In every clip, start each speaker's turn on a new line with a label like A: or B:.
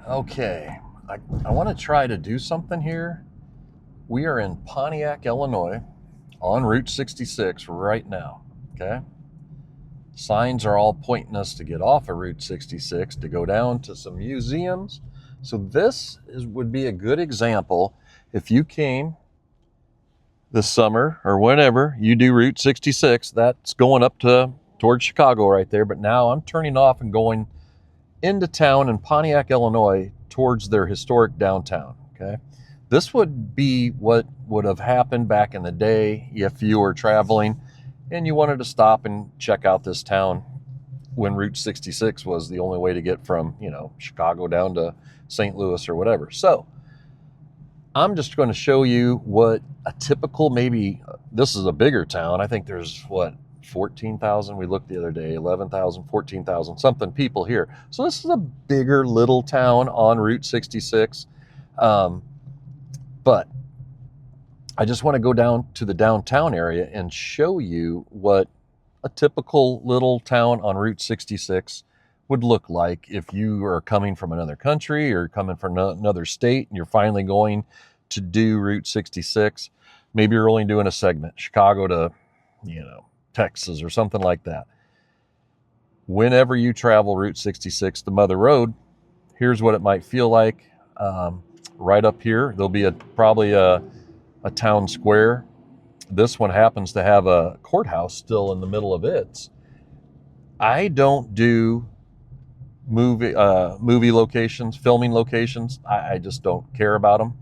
A: Okay, I want to try to do something here. We are in Pontiac, Illinois, on Route 66 right now. Okay, signs are all pointing us to get off of Route 66 to go down to some museums. So would be a good example if you came this summer or whenever you do Route 66. That's going up to towards Chicago right there. But now I'm turning off and going into town in Pontiac, Illinois, towards their historic downtown. Okay. This would be what would have happened back in the day if you were traveling and you wanted to stop and check out this town when Route 66 was the only way to get from, Chicago down to St. Louis or whatever. So I'm just going to show you what a typical, maybe this is a bigger town. I think there's 14,000. We looked the other day, 11,000, 14,000, something people here. So this is a bigger little town on Route 66. But I just want to go down to the downtown area and show you what a typical little town on Route 66 would look like if you are coming from another country or coming from another state and you're finally going to do Route 66. Maybe you're only doing a segment, Chicago to, Texas or something like that. Whenever you travel Route 66, the Mother Road, here's what it might feel like. Right up here, there'll be probably a town square. This one happens to have a courthouse still in the middle of it. I don't do movie locations, filming locations. I just don't care about them.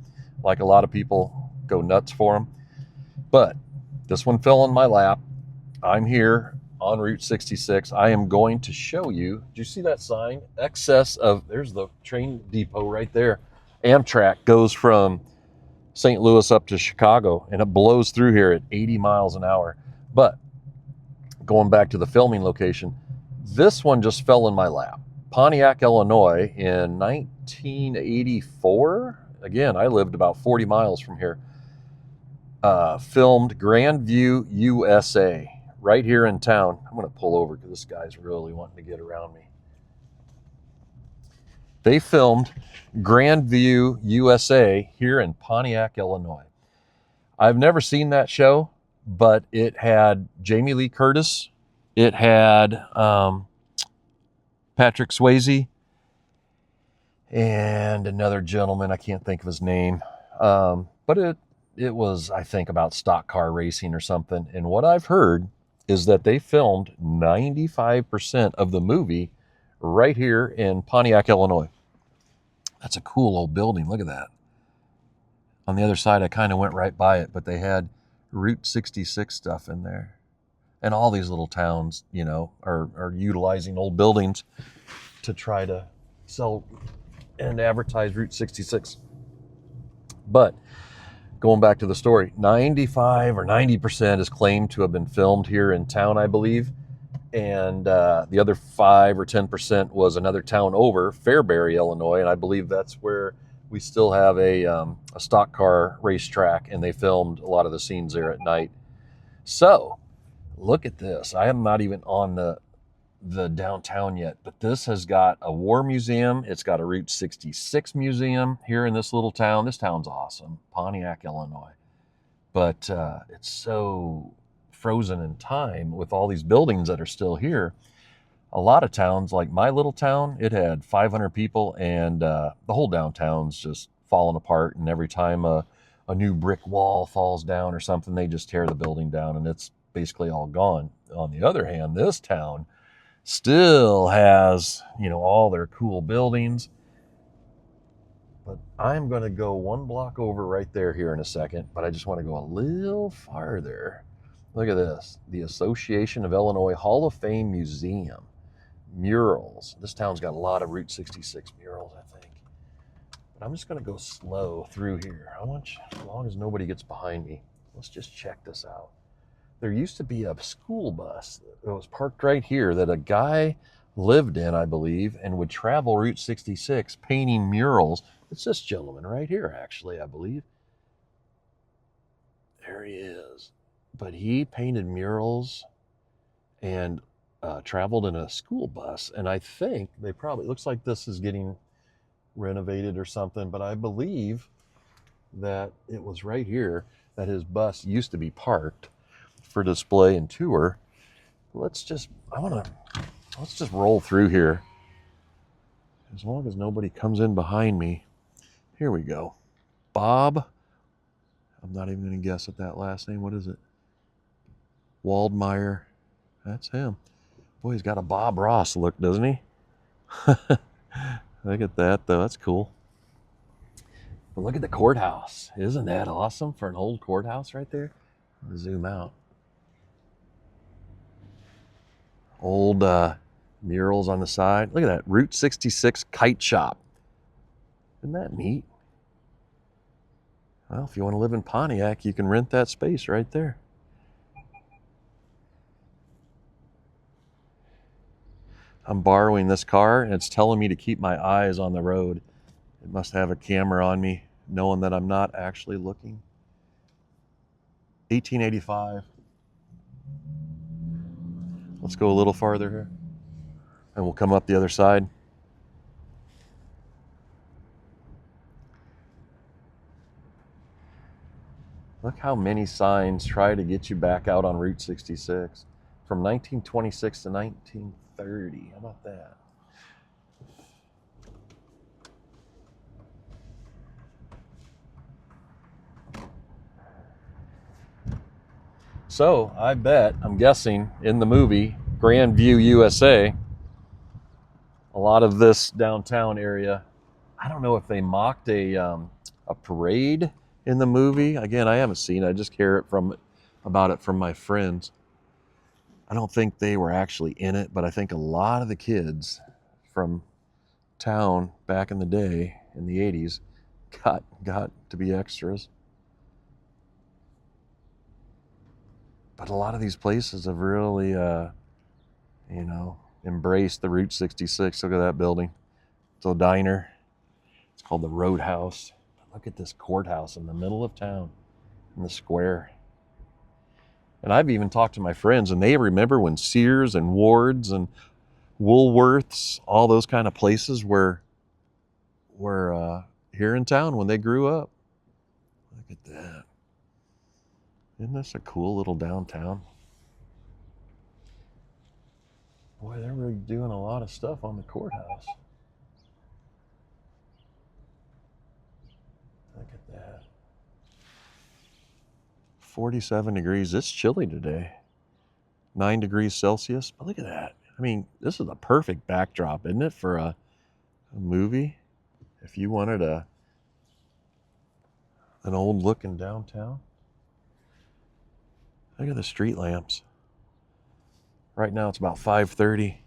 A: Like a lot of people go nuts for them. But this one fell in my lap. I'm here on Route 66. I am going to show you. Do you see that sign? There's the train depot right there. Amtrak goes from St. Louis up to Chicago, and it blows through here at 80 miles an hour. But going back to the filming location, this one just fell in my lap. Pontiac, Illinois in 1984. Again, I lived about 40 miles from here. Filmed Grandview, USA, right here in town. I'm going to pull over because this guy's really wanting to get around me. They filmed Grandview, USA here in Pontiac, Illinois. I've never seen that show, but it had Jamie Lee Curtis. It had Patrick Swayze and another gentleman. I can't think of his name. But it was, I think, about stock car racing or something. And what I've heard is that they filmed 95% of the movie right here in Pontiac, Illinois. That's a cool old building. Look at that. On the other side, I kind of went right by it, but they had Route 66 stuff in there. And all these little towns, are utilizing old buildings to try to sell and advertise Route 66. But going back to the story, 95 or 90% is claimed to have been filmed here in town, I believe. And the other 5 or 10% was another town over, Fairbury, Illinois. And I believe that's where we still have a stock car racetrack, and they filmed a lot of the scenes there at night. So look at this. I am not even on the downtown yet, but this has got a war museum. It's got a Route 66 museum here in this little town. This town's awesome, Pontiac, Illinois. But it's so frozen in time with all these buildings that are still here. A lot of towns, like my little town, it had 500 people, and the whole downtown's just falling apart. And every time a new brick wall falls down or something, they just tear the building down, and it's basically all gone. On the other hand, this town still has, all their cool buildings. But I'm going to go one block over right there here in a second, but I just want to go a little farther. Look at this. The Association of Illinois Hall of Fame Museum. Murals. This town's got a lot of Route 66 murals, I think. But I'm just going to go slow through here. As long as nobody gets behind me, let's just check this out. There used to be a school bus that was parked right here that a guy lived in, I believe, and would travel Route 66 painting murals. It's this gentleman right here, actually, I believe. There he is. But he painted murals and traveled in a school bus. And I think looks like this is getting renovated or something, but I believe that it was right here that his bus used to be parked for display and tour. Let's just roll through here. As long as nobody comes in behind me. Here we go. Bob, I'm not even going to guess at that last name. What is it? Waldmeyer. That's him. Boy, he's got a Bob Ross look, doesn't he? Look at that, though. That's cool. But look at the courthouse. Isn't that awesome for an old courthouse right there? I'll zoom out. Old murals on the side. Look at that. Route 66 kite shop. Isn't that neat? Well, if you want to live in Pontiac, you can rent that space right there. I'm borrowing this car, and it's telling me to keep my eyes on the road. It must have a camera on me, knowing that I'm not actually looking. 1885. Let's go a little farther here, and we'll come up the other side. Look how many signs try to get you back out on Route 66 from 1926 to 1930. How about that? So I bet, I'm guessing, in the movie Grandview, USA, a lot of this downtown area, I don't know if they mocked a parade in the movie. Again, I haven't seen it. I just hear about it from my friends. I don't think they were actually in it, but I think a lot of the kids from town back in the day, in the 80s, got to be extras. But a lot of these places have really, embraced the Route 66. Look at that building. It's a diner. It's called the Roadhouse. But look at this courthouse in the middle of town, in the square. And I've even talked to my friends, and they remember when Sears and Ward's and Woolworths, all those kind of places were here in town when they grew up. Look at that. Isn't this a cool little downtown? Boy, they're really doing a lot of stuff on the courthouse. Look at that. 47 degrees. It's chilly today. 9 degrees Celsius. But look at that. I mean, this is a perfect backdrop, isn't it, for a movie? If you wanted an old looking downtown. Look at the street lamps. Right now it's about 5:30.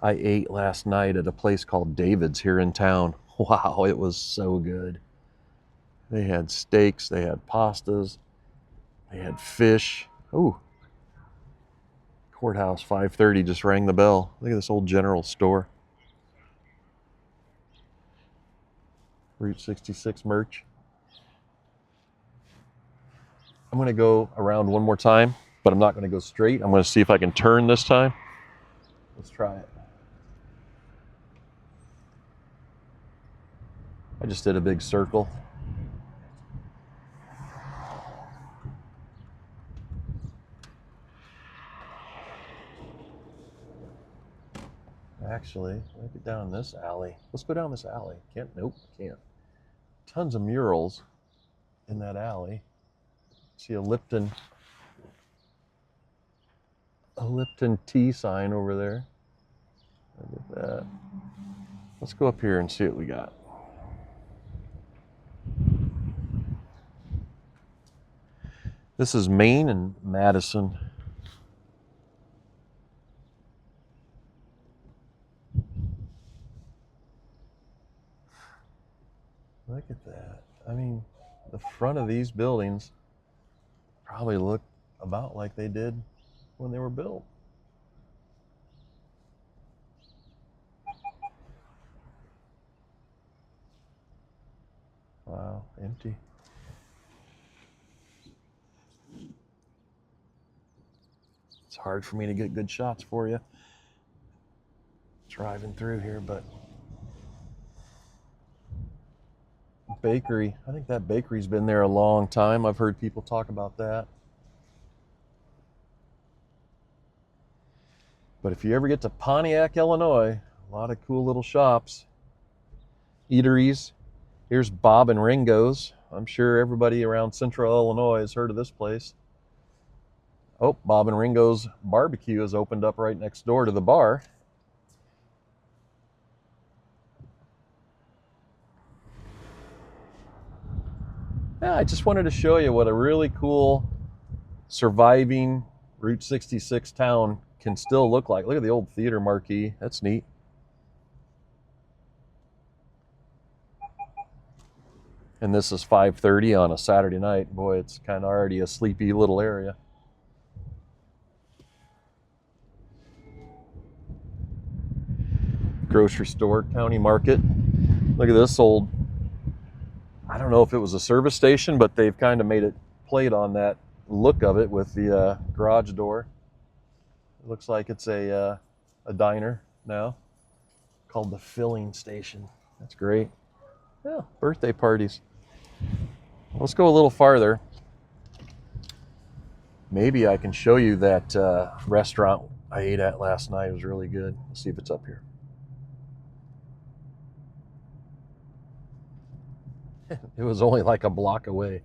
A: I ate last night at a place called David's here in town. Wow, it was so good. They had steaks, they had pastas, they had fish. Ooh. Courthouse, 5:30, just rang the bell. Look at this old general store. Route 66 merch. I'm going to go around one more time, but I'm not going to go straight. I'm going to see if I can turn this time. Let's try it. I just did a big circle. Actually, let me get down this alley. Let's go down this alley. Nope, can't. Tons of murals in that alley. See a Lipton tea sign over there. Look at that. Let's go up here and see what we got. This is Main and Madison. Look at that. I mean, the front of these buildings probably look about like they did when they were built. Wow, empty. It's hard for me to get good shots for you. driving through here, but bakery. I think that bakery's been there a long time. I've heard people talk about that. But if you ever get to Pontiac, Illinois, a lot of cool little shops, eateries. Here's Bob and Ringo's. I'm sure everybody around Central Illinois has heard of this place. Oh, Bob and Ringo's barbecue has opened up right next door to the bar. Yeah, I just wanted to show you what a really cool surviving Route 66 town can still look like. Look at the old theater marquee. That's neat. And this is 5:30 on a Saturday night. Boy, it's kind of already a sleepy little area. Grocery store, county market. Look at this old, I don't know if it was a service station, but they've kind of made it played on that look of it with the garage door. It looks like it's a diner now called the filling station. That's great. Yeah, birthday parties. Let's go a little farther. Maybe I can show you that restaurant I ate at last night. It was really good. Let's see if it's up here. It was only like a block away.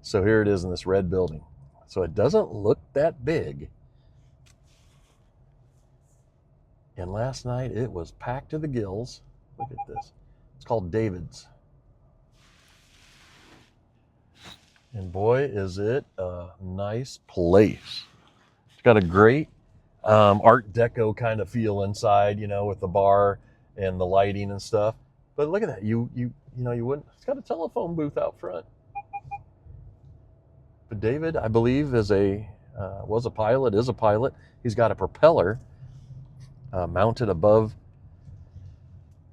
A: So here it is in this red building. So it doesn't look that big. And last night it was packed to the gills. Look at this. It's called David's. And boy, is it a nice place. It's got a great Art Deco kind of feel inside, you know, with the bar and the lighting and stuff. But look at that. You know, you wouldn't. It's got a telephone booth out front. But David, I believe, was a pilot. Is a pilot. He's got a propeller mounted above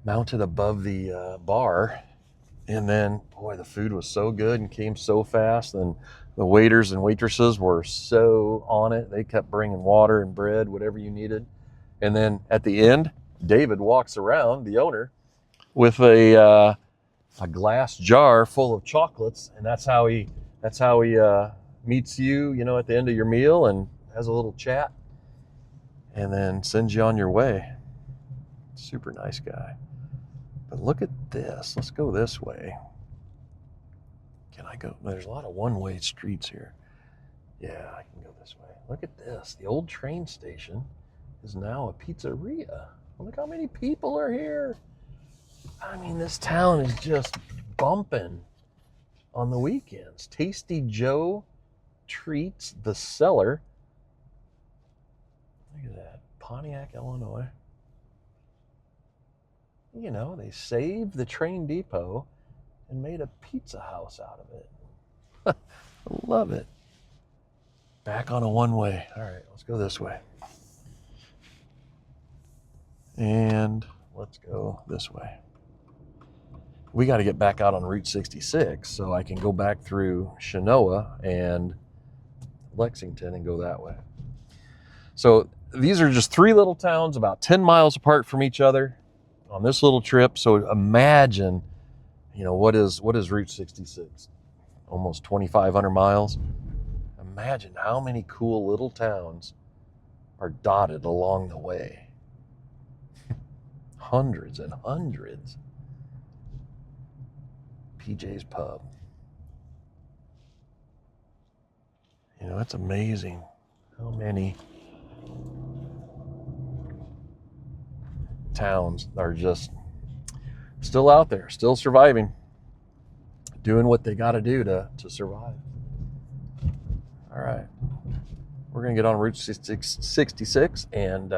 A: the bar. And then, boy, the food was so good and came so fast. And the waiters and waitresses were so on it. They kept bringing water and bread, whatever you needed. And then at the end, David walks around, the owner, with a glass jar full of chocolates, and that's how he meets you, you know, at the end of your meal and has a little chat, and then sends you on your way. Super nice guy. But look at this. Let's go this way. Can I go? There's a lot of one-way streets here. Yeah, I can go this way. Look at this. The old train station is now a pizzeria. Look how many people are here. I mean, this town is just bumping on the weekends. Tasty Joe Treats, the Cellar. Look at that. Pontiac, Illinois. You know, they saved the train depot and made a pizza house out of it. I love it. Back on a one-way. All right, let's go this way. And let's go this way. We got to get back out on Route 66 so I can go back through Chenoa and Lexington and go that way. So these are just three little towns about 10 miles apart from each other on this little trip. So imagine, you know, what is Route 66? Almost 2,500 miles. Imagine how many cool little towns are dotted along the way. Hundreds and hundreds. PJ's Pub. You know, it's amazing how many towns are just still out there, still surviving, doing what they got to do to survive. All right, we're going to get on Route 66 and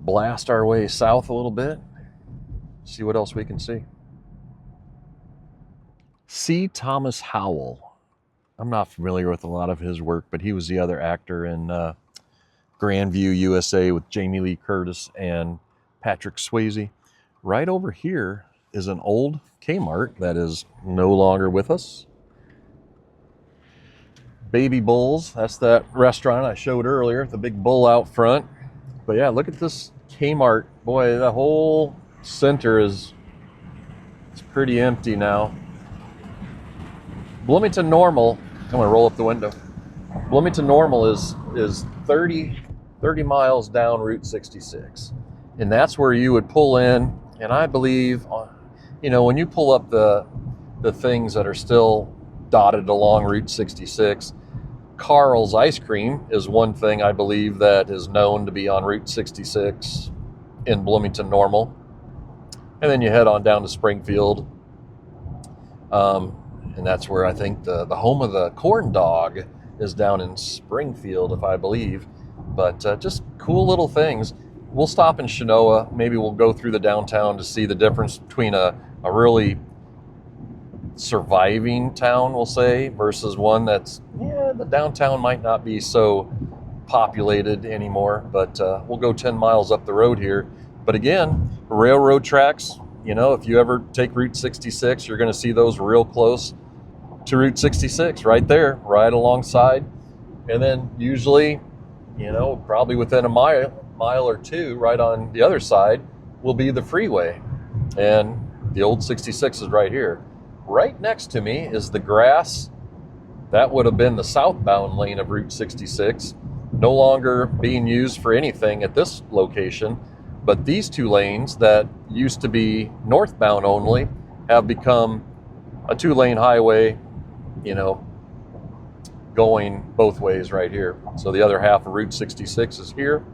A: blast our way south a little bit, see what else we can see. C. Thomas Howell. I'm not familiar with a lot of his work, but he was the other actor in Grandview, USA with Jamie Lee Curtis and Patrick Swayze. Right over here is an old Kmart that is no longer with us. Baby Bulls, that's that restaurant I showed earlier, the big bull out front. But yeah, look at this Kmart. Boy, the whole center is it's pretty empty now. Bloomington Normal, I'm going to roll up the window. Bloomington Normal is 30 miles down Route 66. And that's where you would pull in. And I believe, when you pull up the things that are still dotted along Route 66, Carl's Ice Cream is one thing I believe that is known to be on Route 66 in Bloomington Normal. And then you head on down to Springfield. And that's where I think the home of the corn dog is down in Springfield, if I believe. But just cool little things. We'll stop in Chenoa. Maybe we'll go through the downtown to see the difference between a really surviving town, we'll say, versus one that's, the downtown might not be so populated anymore. But we'll go 10 miles up the road here. But again, railroad tracks, if you ever take Route 66, you're going to see those real close to Route 66 right there, right alongside. And then usually, probably within a mile or two, right on the other side, will be the freeway. And the old 66 is right here. Right next to me is the grass. That would have been the southbound lane of Route 66, no longer being used for anything at this location. But these two lanes that used to be northbound only have become a 2-lane highway, going both ways right here. So the other half of Route 66 is here.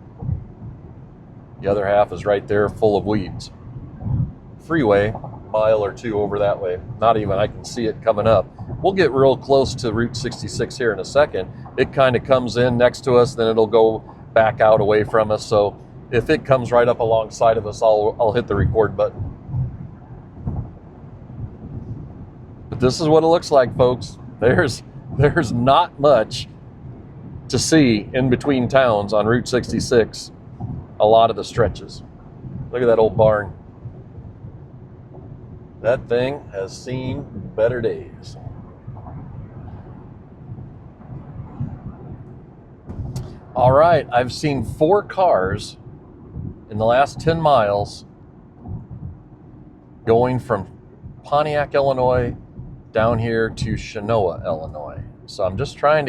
A: The other half is right there, full of weeds. Freeway, mile or two over that way. Not even, I can see it coming up. We'll get real close to Route 66 here in a second. It kind of comes in next to us, then it'll go back out away from us. So if it comes right up alongside of us, I'll hit the record button. But this is what it looks like, folks. There's not much to see in between towns on Route 66. A lot of the stretches. Look at that old barn. That thing has seen better days. All right, I've seen 4 cars in the last 10 miles going from Pontiac, Illinois, down here to Chenoa, Illinois. So I'm trying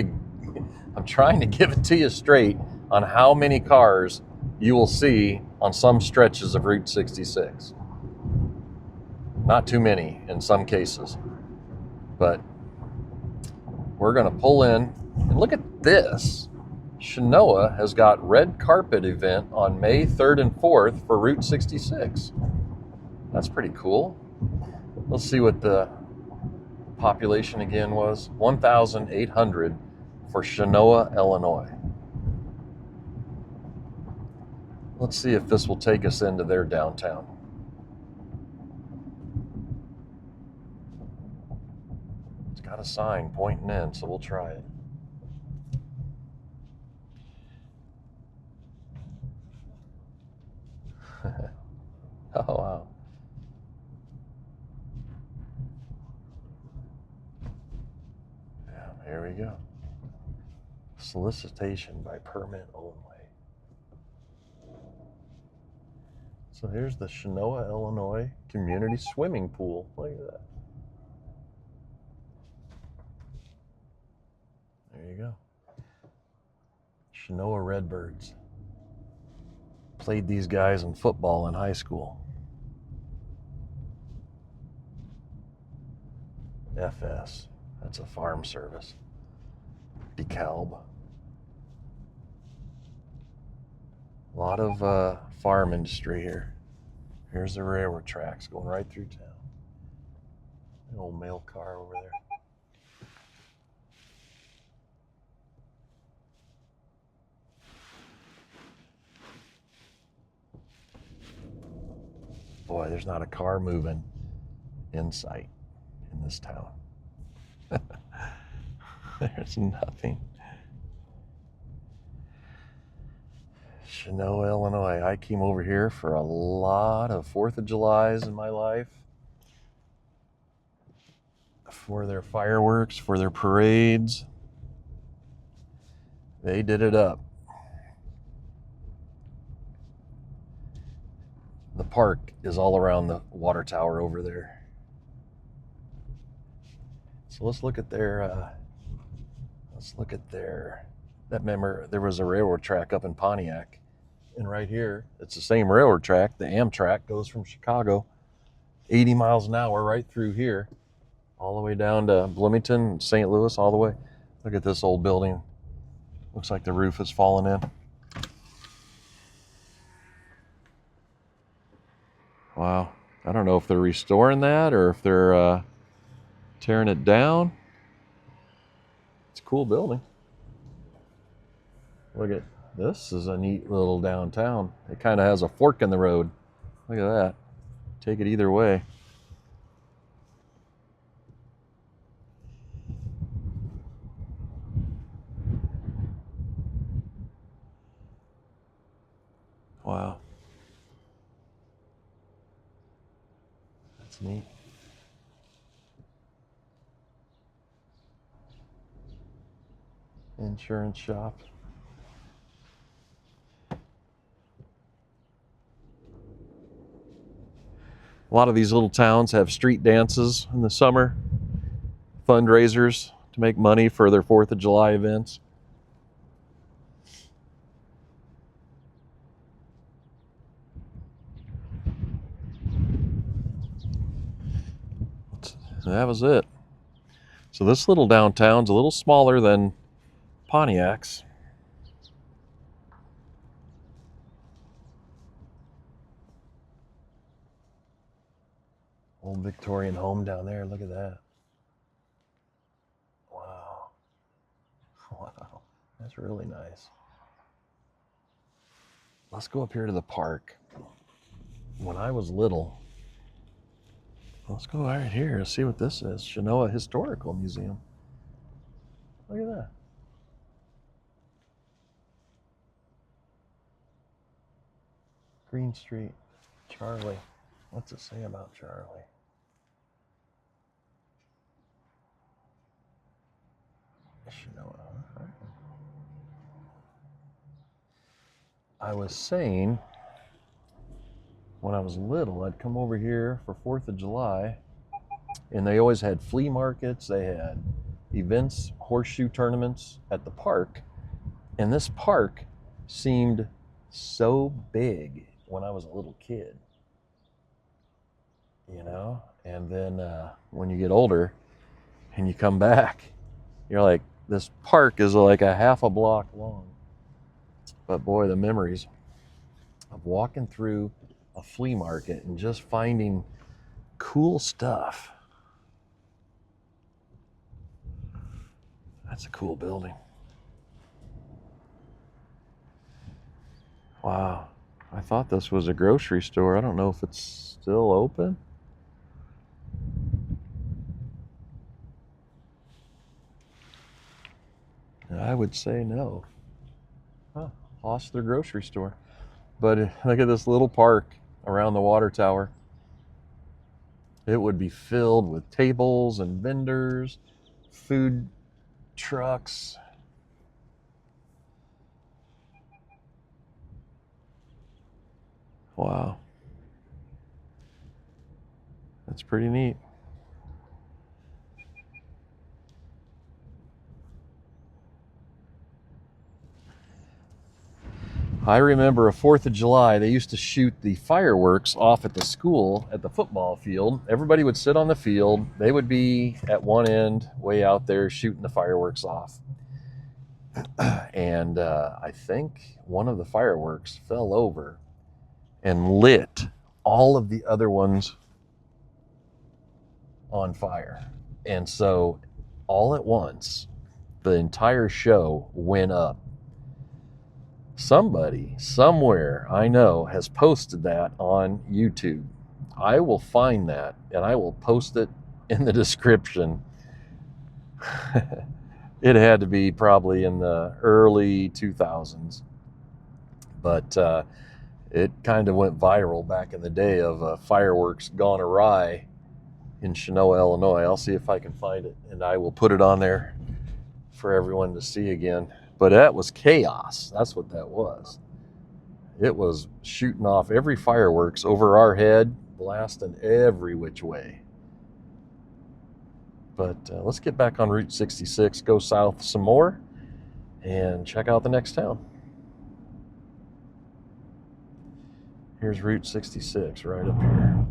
A: to give it to you straight on how many cars you will see on some stretches of Route 66. Not too many in some cases, but we're going to pull in and look at this. Chenoa has got red carpet event on May 3rd and 4th for Route 66. That's pretty cool. Let's see what the population again was. 1,800 for Chenoa, Illinois. Let's see if this will take us into their downtown. It's got a sign pointing in, so we'll try it. Oh, wow. Yeah, here we go. Solicitation by permit only. So here's the Chenoa, Illinois community swimming pool. Look at that. There you go. Chenoa Redbirds. Played these guys in football in high school. FS. That's a farm service. DeKalb. A lot of farm industry here. Here's the railroad tracks going right through town. An old mail car over there. Boy, there's not a car moving in sight in this town. There's nothing. Chenoa, Illinois. I came over here for a lot of 4th of Julys in my life. For their fireworks, for their parades. They did it up. The park is all around the water tower over there. So let's look at their, there was a railroad track up in Pontiac. And right here, it's the same railroad track. The Amtrak goes from Chicago 80 miles an hour right through here, all the way down to Bloomington, St. Louis, all the way. Look at this old building. Looks like the roof is falling in. Wow. I don't know if they're restoring that or if they're tearing it down. It's a cool building. Look at this is a neat little downtown. It kind of has a fork in the road. Look at that. Take it either way. Wow. That's neat. Insurance shop. A lot of these little towns have street dances in the summer, fundraisers to make money for their 4th of July events. That was it. So this little downtown's a little smaller than Pontiac's. Old Victorian home down there. Look at that. Wow. Wow. That's really nice. Let's go up here to the park. When I was little, let's go right here and see what this is. Chenoa Historical Museum. Look at that. Green Street. Charlie. What's it say about Charlie? Chenoa. I was saying, when I was little, I'd come over here for 4th of July, and they always had flea markets, they had events, horseshoe tournaments at the park, and this park seemed so big when I was a little kid, you know? And then when you get older and you come back, you're like, this park is like a half a block long. But boy, the memories of walking through a flea market and just finding cool stuff. That's a cool building. Wow. I thought this was a grocery store. I don't know if it's still open. I would say no. Huh. Lost their grocery store. But look at this little park around the water tower. It would be filled with tables and vendors, food trucks. Wow. That's pretty neat. I remember a 4th of July, they used to shoot the fireworks off at the school at the football field. Everybody would sit on the field. They would be at one end, way out there, shooting the fireworks off. And I think one of the fireworks fell over and lit all of the other ones on fire. And so all at once, the entire show went up. Somebody, somewhere, I know, has posted that on YouTube. I will find that and I will post it in the description. It had to be probably in the early 2000s. But it kind of went viral back in the day of fireworks gone awry in Chenoa, Illinois. I'll see if I can find it and I will put it on there for everyone to see again. But that was chaos. That's what that was. it was shooting off every fireworks over our head, blasting every which way. But let's get back on Route 66, go south some more, and check out the next town. Here's Route 66 right up here.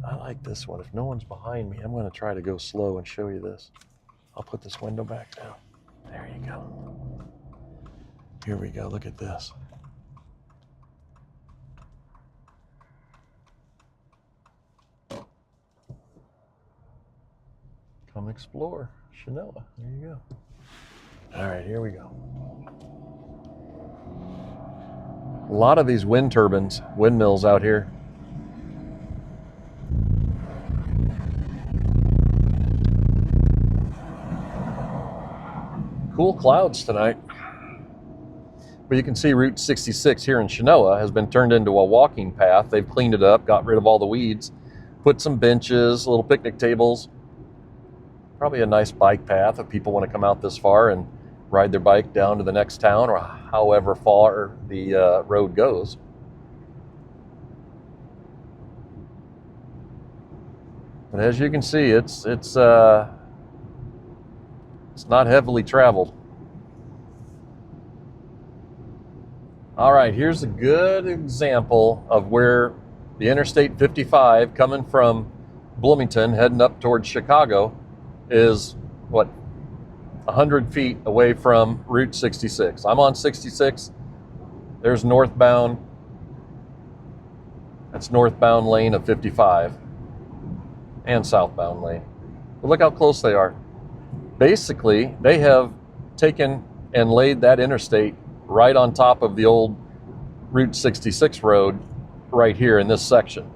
A: I like this one. If no one's behind me, I'm going to try to go slow and show you this. I'll put this window back down. There you go. Here we go. Look at this. Come explore Chenoa. There you go. All right, here we go. A lot of these wind turbines, windmills out here. Cool clouds tonight. But you can see Route 66 here in Chenoa has been turned into a walking path. They've cleaned it up, got rid of all the weeds, put some benches, little picnic tables. Probably a nice bike path if people want to come out this far and ride their bike down to the next town or however far the road goes. But as you can see, it's not heavily traveled. All right, here's a good example of where the Interstate 55 coming from Bloomington heading up towards Chicago is, what, 100 feet away from Route 66. I'm on 66. There's northbound. That's northbound lane of 55 and southbound lane. But look how close they are. Basically, they have taken and laid that interstate right on top of the old Route 66 road right here in this section.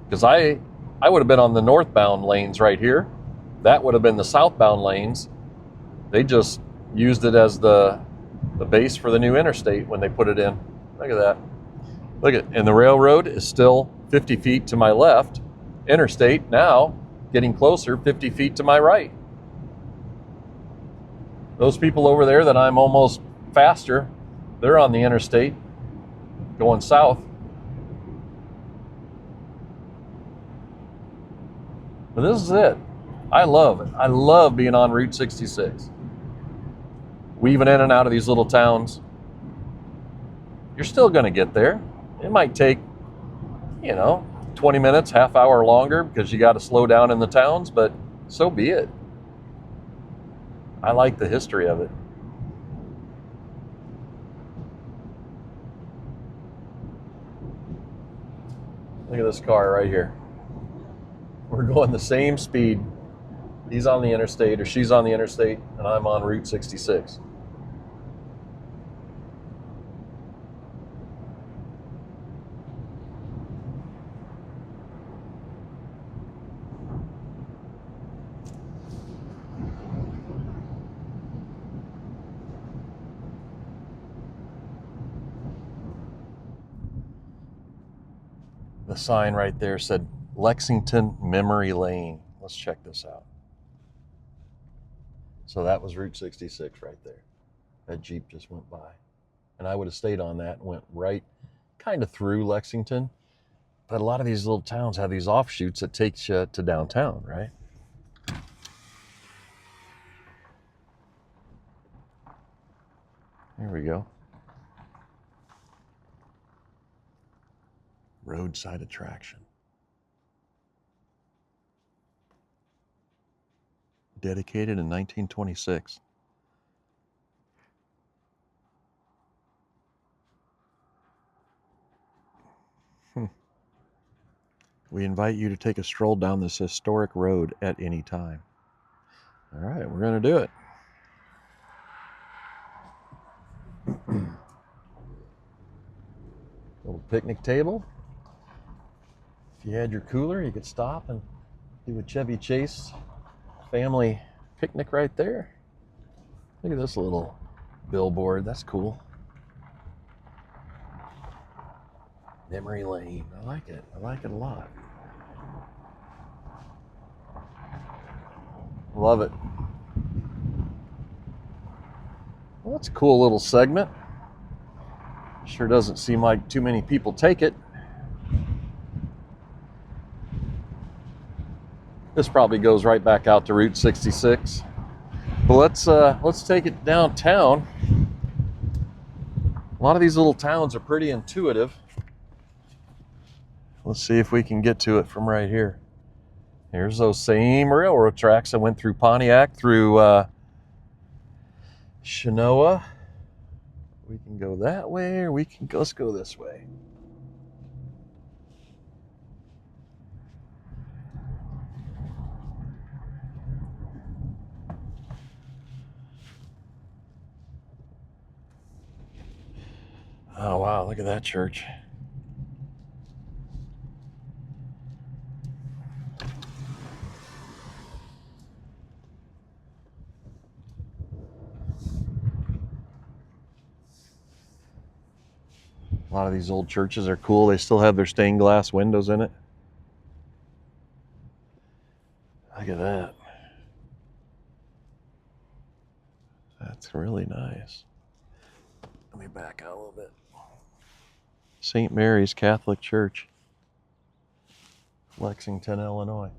A: Because I would have been on the northbound lanes right here. That would have been the southbound lanes. They just used it as the base for the new interstate when they put it in. Look at that. Look at, and the railroad is still 50 feet to my left. Interstate now getting closer, 50 feet to my right. Those people over there that I'm almost faster, they're on the interstate going south. But this is it. I love it. I love being on Route 66. Weaving in and out of these little towns. You're still going to get there. It might take, 20 minutes, half hour longer because you got to slow down in the towns, but so be it. I like the history of it. Look at this car right here. We're going the same speed. He's on the interstate, or she's on the interstate, and I'm on Route 66. The sign right there said Lexington Memory Lane. Let's check this out. So that was Route 66 right there. That Jeep just went by. And I would have stayed on that and went right kind of through Lexington. But a lot of these little towns have these offshoots that takes you to downtown, right? There we go. Roadside attraction. Dedicated in 1926. We invite you to take a stroll down this historic road at any time. All right, we're going to do it. Little picnic table. If you had your cooler, you could stop and do a Chevy Chase family picnic right there. Look at this little billboard. That's cool. Memory Lane. I like it. I like it a lot. Love it. Well, that's a cool little segment. Sure doesn't seem like too many people take it. This probably goes right back out to Route 66. But let's take it downtown. A lot of these little towns are pretty intuitive. Let's see if we can get to it from right here. Here's those same railroad tracks that went through Pontiac, through Chenoa. We can go that way, or let's go this way. Oh wow, look at that church. A lot of these old churches are cool. They still have their stained glass windows in it. Look at that. That's really nice. Let me back out a little bit. St. Mary's Catholic Church, Lexington, Illinois.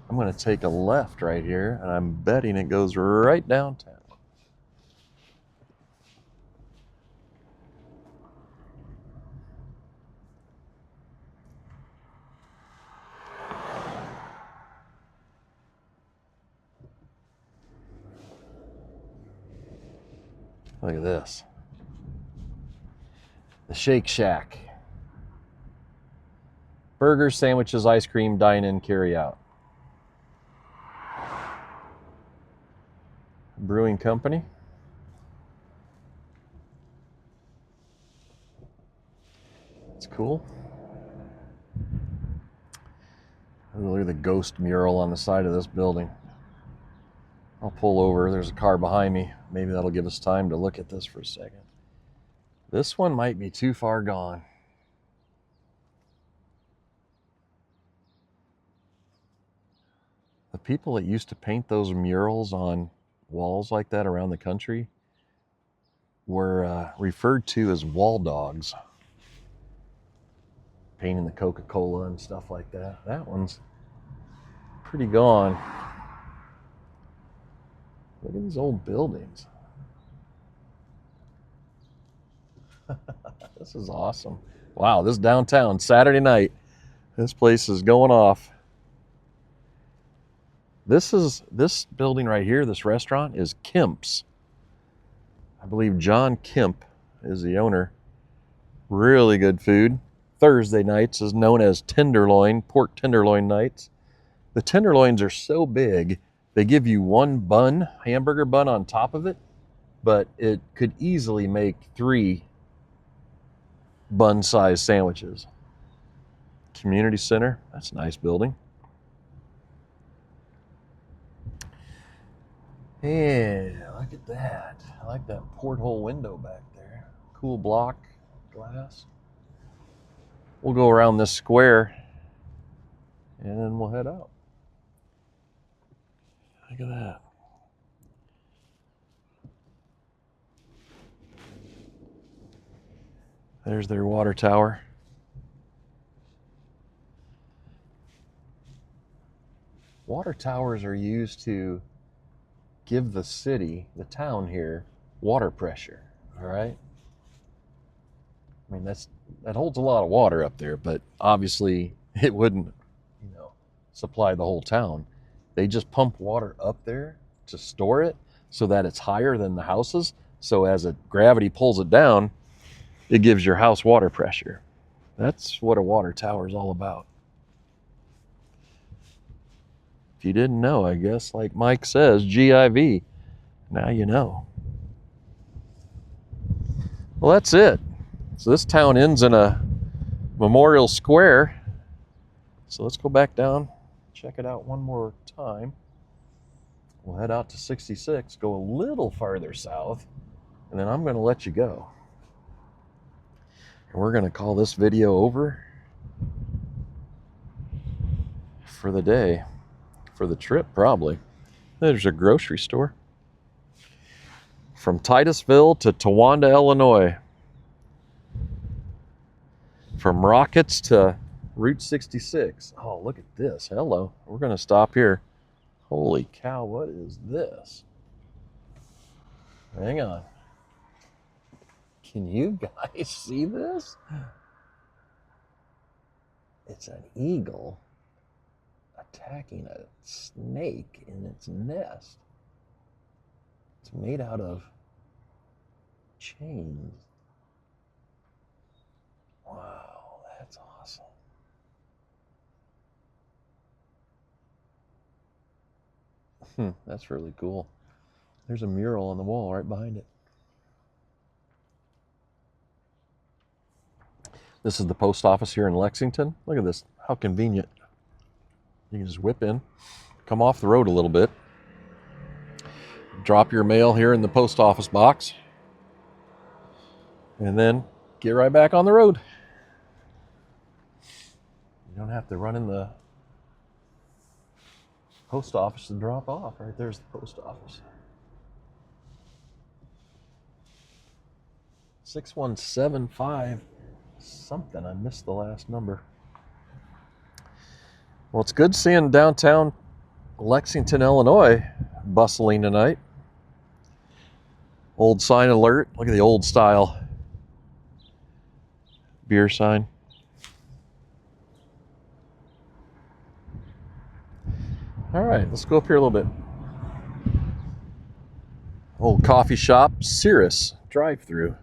A: I'm going to take a left right here, and I'm betting it goes right downtown. Look at this. The Shake Shack. Burgers, sandwiches, ice cream, dine in, carry out. Brewing company. It's cool. Look at the ghost mural on the side of this building. I'll pull over. There's a car behind me. Maybe that'll give us time to look at this for a second. This one might be too far gone. The people that used to paint those murals on walls like that around the country were referred to as wall dogs. Painting the Coca-Cola and stuff like that. That one's pretty gone. Look at these old buildings. This is awesome. Wow, this downtown, Saturday night. This place is going off. This building right here, this restaurant, is Kemp's. I believe John Kemp is the owner. Really good food. Thursday nights is known as tenderloin, pork tenderloin nights. The tenderloins are so big, they give you one bun, hamburger bun on top of it, but it could easily make 3 bun-sized sandwiches. Community center, that's a nice building. Yeah, look at that. I like that porthole window back there. Cool block glass. We'll go around this square and then we'll head out. Look at that. There's their water tower. Water towers are used to give the city, the town here, water pressure, all right? I mean, that holds a lot of water up there, but obviously it wouldn't, supply the whole town. They just pump water up there to store it so that it's higher than the houses. So as gravity pulls it down, it gives your house water pressure. That's what a water tower is all about. If you didn't know, I guess, like Mike says, GIV. Now you know. Well, that's it. So this town ends in a memorial square. So let's go back down, check it out one more time. We'll head out to 66, go a little farther south, and then I'm going to let you go. And we're going to call this video over. for the day, for the trip probably. There's a grocery store. From Titusville to Towanda, Illinois. From Rockets to Route 66. Oh, look at this. Hello. We're going to stop here. Holy cow, what is this? Hang on. Can you guys see this? It's an eagle attacking a snake in its nest. It's made out of chains. Wow, that's awesome. That's really cool. There's a mural on the wall right behind it. This is the post office here in Lexington. Look at this, how convenient. You can just whip in, come off the road a little bit, drop your mail here in the post office box, and then get right back on the road. You don't have to run in the post office to drop off. Right there's the post office. 6175 something. I missed the last number. Well, it's good seeing downtown Lexington, Illinois bustling tonight. Old sign alert. Look at the old style beer sign. All right, let's go up here a little bit. Old coffee shop, Cirrus drive-through.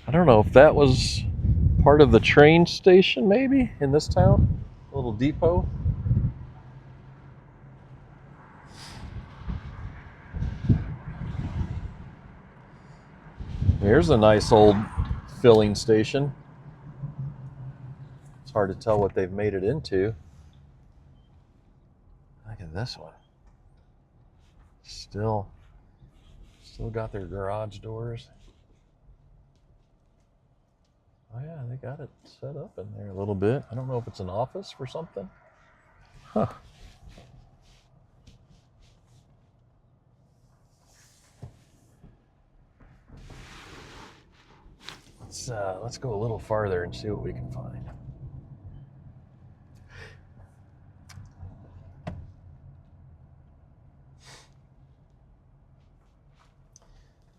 A: I don't know if that was part of the train station maybe in this town. A little depot. Here's a nice old filling station. It's hard to tell what they've made it into. Look at this one. Still got their garage doors. Oh yeah, they got it set up in there a little bit. I don't know if it's an office for something. Huh. Let's go a little farther and see what we can find.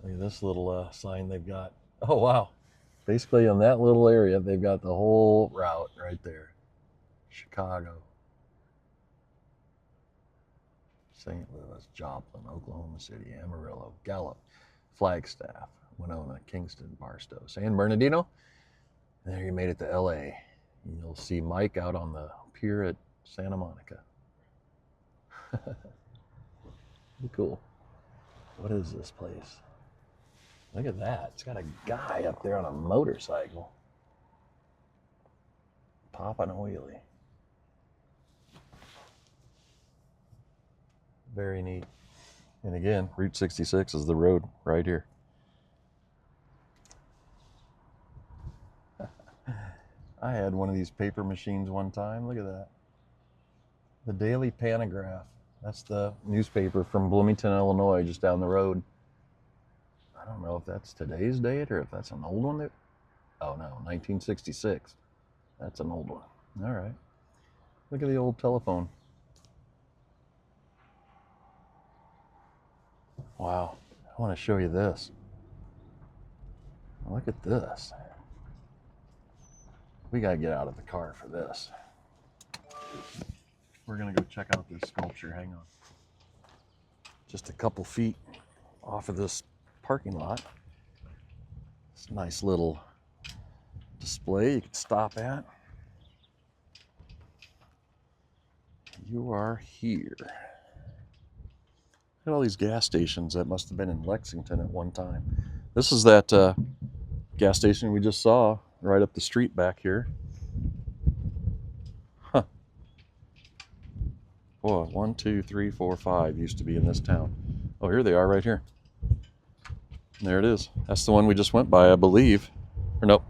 A: Look at this little sign they've got. Oh wow. Basically in that little area, they've got the whole route right there. Chicago, St. Louis, Joplin, Oklahoma City, Amarillo, Gallup, Flagstaff, Winona, Kingston, Barstow, San Bernardino. And there you made it to LA. You'll see Mike out on the pier at Santa Monica. Pretty cool. What is this place? Look at that. It's got a guy up there on a motorcycle. Popping a wheelie. Very neat. And again, Route 66 is the road right here. I had one of these paper machines one time. Look at that. The Daily Panagraph. That's the newspaper from Bloomington, Illinois, just down the road. I don't know if that's today's date or if that's an old one. Oh no, 1966. That's an old one. All right. Look at the old telephone. Wow. I want to show you this. Look at this. We got to get out of the car for this. We're going to go check out this sculpture. Hang on. Just a couple feet off of this parking lot. It's a nice little display you can stop at. You are here. Look at all these gas stations that must have been in Lexington at one time. This is that gas station we just saw right up the street back here. Huh. Boy, 1, 2, 3, 4, 5 used to be in this town. Oh, here they are right here. There it is. That's the one we just went by, I believe. Or nope.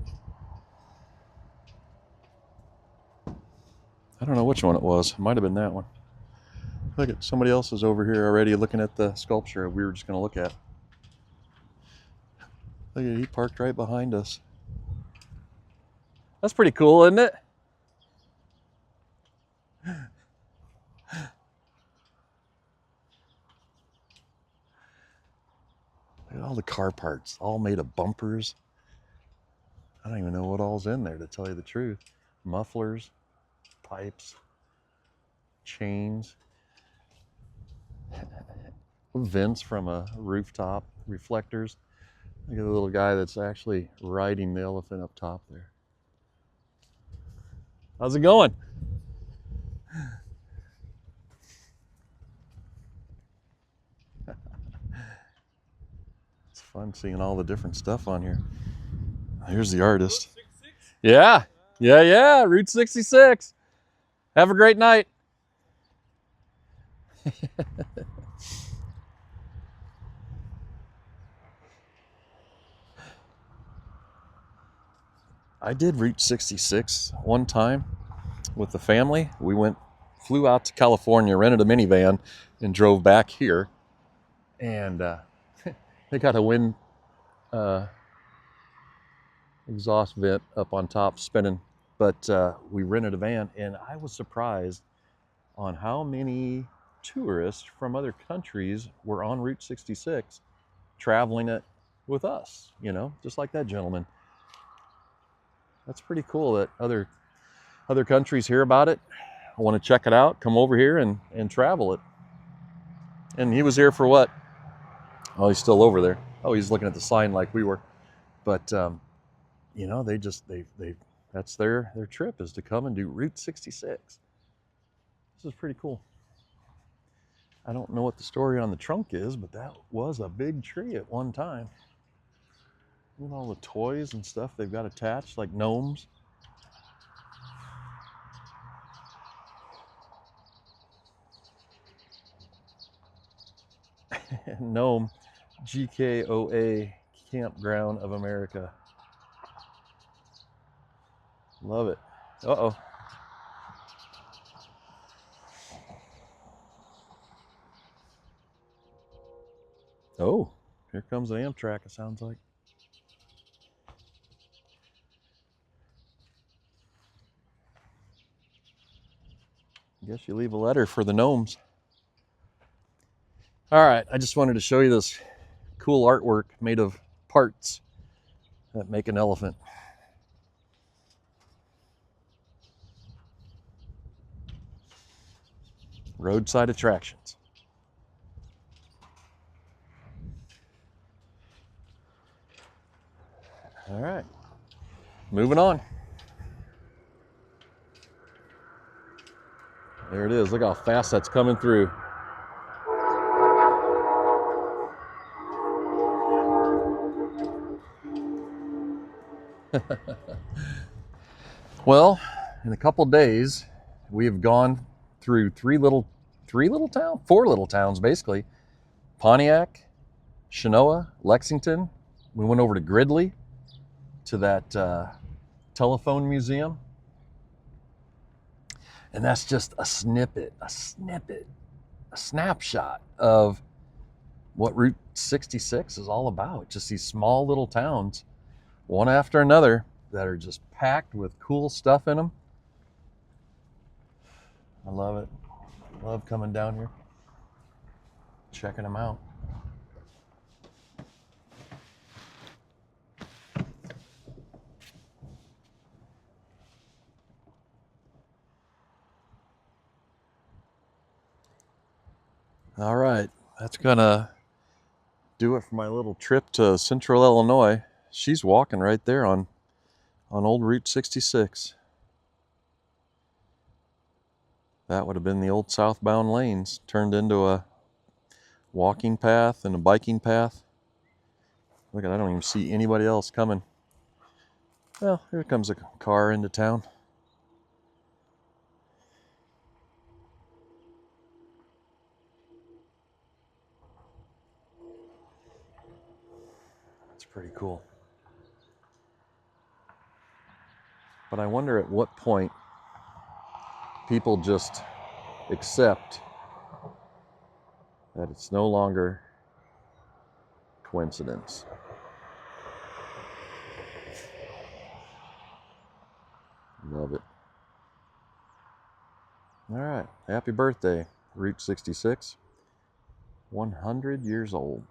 A: I don't know which one it was. It might have been that one. Look at somebody else is over here already looking at the sculpture we were just going to look at. Look at, he parked right behind us. That's pretty cool, isn't it? Look at all the car parts, all made of bumpers. I don't even know what all's in there, to tell you the truth. Mufflers, pipes, chains, vents from a rooftop, reflectors. Look at the little guy that's actually riding the elephant up top there. How's it going? It's fun seeing all the different stuff on here. Here's the artist. Yeah, yeah, Route 66. Have a great night. I did Route 66 one time with the family. We flew out to California, rented a minivan, and drove back here. And they got a wind exhaust vent up on top spinning. But we rented a van, and I was surprised on how many tourists from other countries were on Route 66 traveling it with us, you know, just like that gentleman. That's pretty cool that other countries hear about it, want to check it out, come over here and travel it. And he was here for what? Oh, he's still over there. Oh, he's looking at the sign like we were. But you know, they that's their trip, is to come and do Route 66. This is pretty cool. I don't know what the story on the trunk is, but that was a big tree at one time. Look at all the toys and stuff they've got attached, like gnomes. Gnome, GKOA, Campground of America. Love it. Uh-oh. Oh, here comes the Amtrak, it sounds like. I guess you leave a letter for the gnomes. All right, I just wanted to show you this cool artwork made of parts that make an elephant. Roadside attractions. All right, moving on. There it is. Look how fast that's coming through. Well, in a couple days, we have gone through four little towns basically. Pontiac, Chenoa, Lexington. We went over to Gridley, to that telephone museum. And that's just a snapshot of what Route 66 is all about. Just these small little towns, one after another, that are just packed with cool stuff in them. I love it. Love coming down here, checking them out. All right, that's gonna do it for my little trip to Central Illinois. She's walking right there on old Route 66. That would have been the old southbound lanes turned into a walking path and a biking path. Look at, I don't even see anybody else coming. Well, here comes a car into town. That's pretty cool. But I wonder at what point people just accept that it's no longer coincidence. Love it. All right. Happy birthday, Route 66. 100 years old.